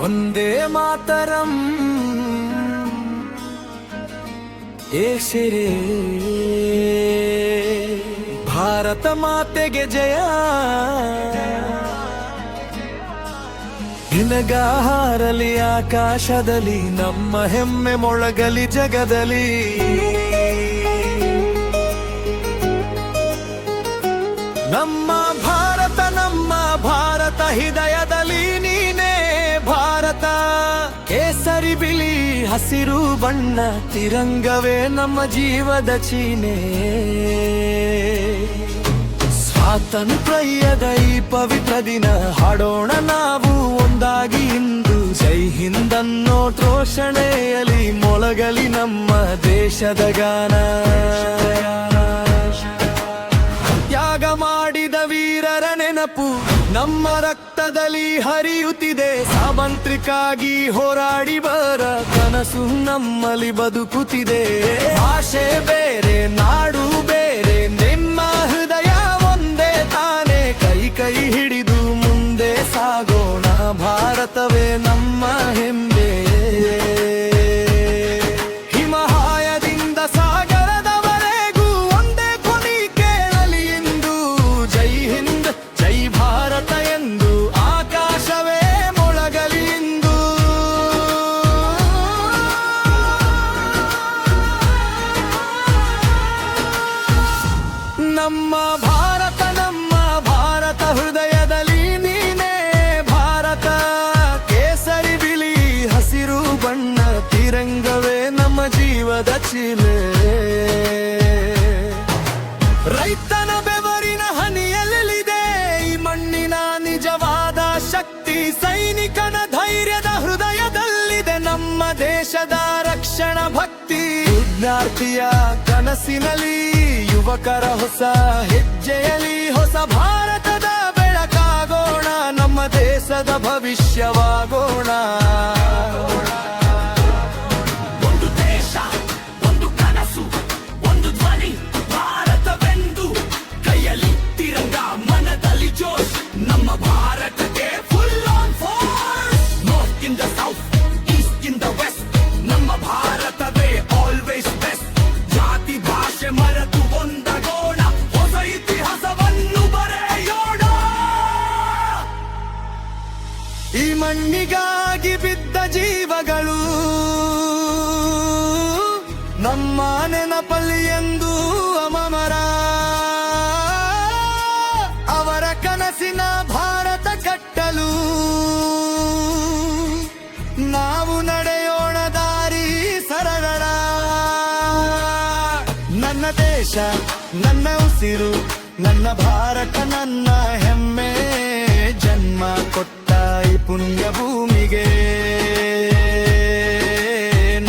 ವಂದೇ ಮಾತರಂ ಏಷಿರೇ ಭಾರತ ಮಾತೆಗೆ ಜಯ. ನಿನಗಾರಲಿ ಆಕಾಶದಲ್ಲಿ, ನಮ್ಮ ಹೆಮ್ಮೆ ಮೊಳಗಲಿ ಜಗದಲ್ಲಿ. ನಮ್ಮ ಭಾರತ ಹೃದಯದಲ್ಲಿ ನೀನೇ ಭಾರತ. ಕೇಸರಿ ಬಿಳಿ ಹಸಿರು ಬಣ್ಣ ತಿರಂಗವೇ ನಮ್ಮ ಜೀವದ ಚೀನೆ. ಸ್ವಾತಂತ್ರ್ಯದ ಈ ಪವಿತ್ರ ದಿನ ಹಾಡೋಣ ನಾವು ಒಂದಾಗಿ ಇಂದು. ಜೈ ಹಿಂದ್ ಅನ್ನೋ ಘೋಷಣೆಯಲ್ಲಿ ಮೊಳಗಲಿ ನಮ್ಮ ದೇಶದ ಗಾನ. ತ್ಯಾಗ ಮಾಡಿದ ವೀರರ ನೆನಪು ನಮ್ಮ ರಕ್ತದಲ್ಲಿ ಹರಿಯುತ್ತಿದೆ. ಸ್ವಾತಂತ್ರ್ಯಕ್ಕಾಗಿ ಹೋರಾಡಿ ಬರ ಕನಸು ನಮ್ಮಲ್ಲಿ ಬದುಕುತ್ತಿದೆ. ಭಾಷೆ ಬೇರೆ ನಾಡು ಬೇರೆ, ನಿಮ್ಮ ಹೃದಯ ಒಂದೇ ತಾನೆ. ಕೈ ಕೈ ಹಿಡಿದು ಮುಂದೆ ಸಾಗೋಣ, ಭಾರತವೇ ನಮ್ಮ ಹೆಮ್ಮೆ. ಹಿಮಾಲಯದಿಂದ ಸಾಗರದವರೆಗೂ ಒಂದೇ ಧ್ವನಿ ಕೇಳಲಿ ಇಂದು. ಜೈ ಹಿಂದ್ ಜೈ ಭಾರತ ಎಂದು ಆಕಾಶವೇ ಮೊಳಗಲಿ ಇಂದು. ನಮ್ಮ ಭಾರತ ಹೃದಯದಲ್ಲಿ ನೀನೇ ಭಾರತ. ಕೇಸರಿ ಬಿಳಿ ಹಸಿರು ಬಣ್ಣ ತಿರಂಗವೇ ನಮ್ಮ ಜೀವದ ಚೀಲೆ. ರೈತನ ಬೆವರಿನ ಹನಿಯಲ್ಲಿದೆ ಈ ಮಣ್ಣಿನ ನಿಜವಾದ ಶಕ್ತಿ. ಸೈನಿಕನ ಧೈರ್ಯದ ಹೃದಯದಲ್ಲಿದೆ ನಮ್ಮ ದೇಶದ ರಕ್ಷಣಾ ಭಕ್ತಿ. ವಿದ್ಯಾರ್ಥಿಯ ಕನಸಿನಲ್ಲಿ, ಯುವಕರ ಹೊಸ ಹೆಜ್ಜೆಯಲ್ಲಿ ಹೊಸ ಭಾರತದ ಬೆಳಕಾಗೋಣ. ನಮ್ಮ ದೇಶದ ಭವಿಷ್ಯವಾಗೋಣ. ಒಂದು ದೇಶ, ಒಂದು ಕನಸು, ಒಂದು ಧ್ವನಿ ಭಾರತವೆಂದು. ಕೈಯಲ್ಲಿ ತಿರಂಗ, ಮನದಲ್ಲಿ ಜೋಶ್. ನಮ್ಮ ಭಾರತಕ್ಕೆ full on force. North in the south, east in the west, ನಮ್ಮ ಭಾರತವೇ ಆಲ್ವೇಸ್ ಬೆಸ್ಟ್. ಜಾತಿ ಭಾಷೆ ಮರೆತು ಒಂದಾಗೋಣ, ಹೊಸ ಇತಿಹಾಸವನ್ನು ಬರೆಯೋಣ. ಈ ಮಣ್ಣಿಗಾಗಿ ಬಿದ್ದ ಜೀವಗಳು ನಮ್ಮ ನೆನಪಲ್ಲಿ ಎಂದು ಅಮರ. ಅವರ ಕನಸಿನ ಭಾರತ ಕಟ್ಟಲು ನಾವು ನಡೆಯೋಣ ದಾರಿ ಸರಳ. ನನ್ನ ದೇಶ, ನನ್ನ ಉಸಿರು, ನನ್ನ ಭಾರತ ನನ್ನ ಹೆಮ್ಮೆ. ಜನ್ಮ ಕೊಟ್ಟ ಈ ಪುಣ್ಯ ಭೂಮಿಗೆ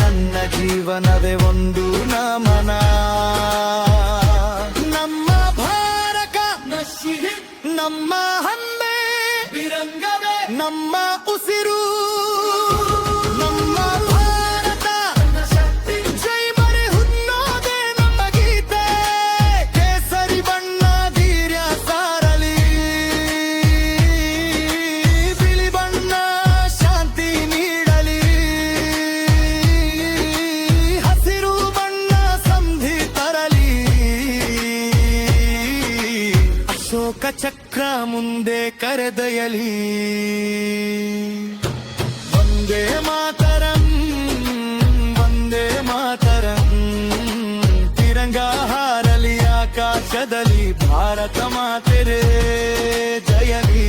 ನನ್ನ ಜೀವನವೇ ಒಂದು ನಮನ. ನಮ್ಮ ಭಾರತ ನಮ್ಮ ಹೆಮ್ಮೆ, ತಿರಂಗವೇ ನಮ್ಮ ಉಸಿರು. ನಮ್ಮ ಭಾರತ ಜೈ ಮರೆ ಹುನ್ನೋದೆ ನಮ್ಮ ಗೀತೆ. ಕೇಸರಿ ಬಣ್ಣ ಧೀರ್ಯ ಸಾರಲಿ, ಬಿಳಿ ಬಣ್ಣ ಶಾಂತಿ ನೀಡಲಿ. ಹಸಿರು ಬಣ್ಣ ಸಂಧಿ ತರಲಿ. ಅಶೋಕ ಚಕ್ರ ಮುಂದೆ ಕರೆದೊಯ್ಯಲಿ. ವಂದೇ ಮಾತರಂ, ವಂದೇ ಮಾತರಂ. ತಿರಂಗ ಹಾರಲಿ ಆಕಾಶದಲ್ಲಿ, ಭಾರತ ಮಾತೆರೇ ಜಯಲಿ.